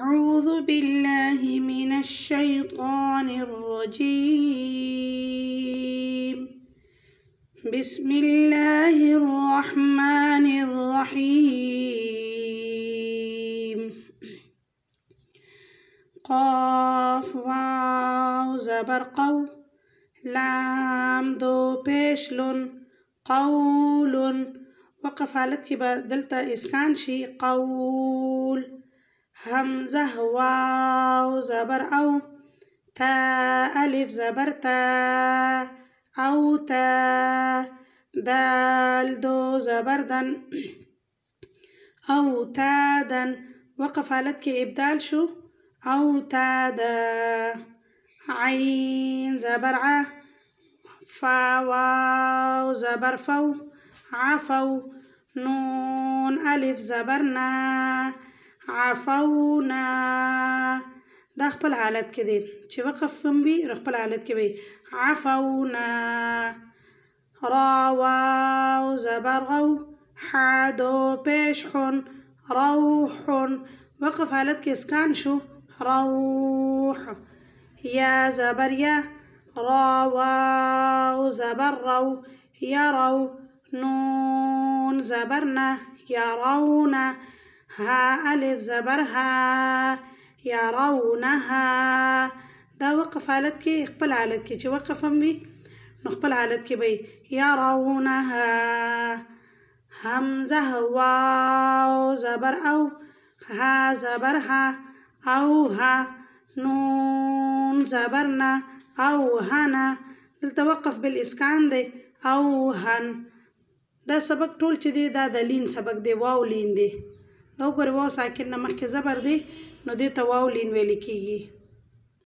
أعوذ بالله من الشيطان الرجيم. بسم الله الرحمن الرحيم. قاف واو زبر قو، لام دو پیشلن، قول. وقف حالت کی با دلتا اسکان شي قول. همزة واو زبر أو، تا ألف زبر تا، أو تا. دال دو زبر دن، أو تادن. وقف حالت کی إبدال شو أو تادا. عين زبر ع، فا واو زبر فو، عفو. نون ألف زبرنا، عفونا. دا خپل حالت کې دی چې وقف هم وي خپل حالت کې وي. عفونا. را واو زبر غو، حا دو پیش حن، روح. وقف حالت کې اسکان شو روح. یا زبر یا، را واو زبر رو، يرو. نون زبرنا، يرون. ها ألف زبر ها، يرونها. دا وقف حالت کې خپل حالت کې چې وقف هم وي نو خپل حالت کې به يرونها. همزة واو زبر أو، ها زبر ها، أوها. نون زبرنا، أوهنا. دلته وقف بالإسكان دی أوهن. دا سبق ټول چې دی دا د لین سبق دی، واو لین دی. دا وګوره واو ساکن نه مخکې زبر دی نو دې ته واو لین ویل کېږي.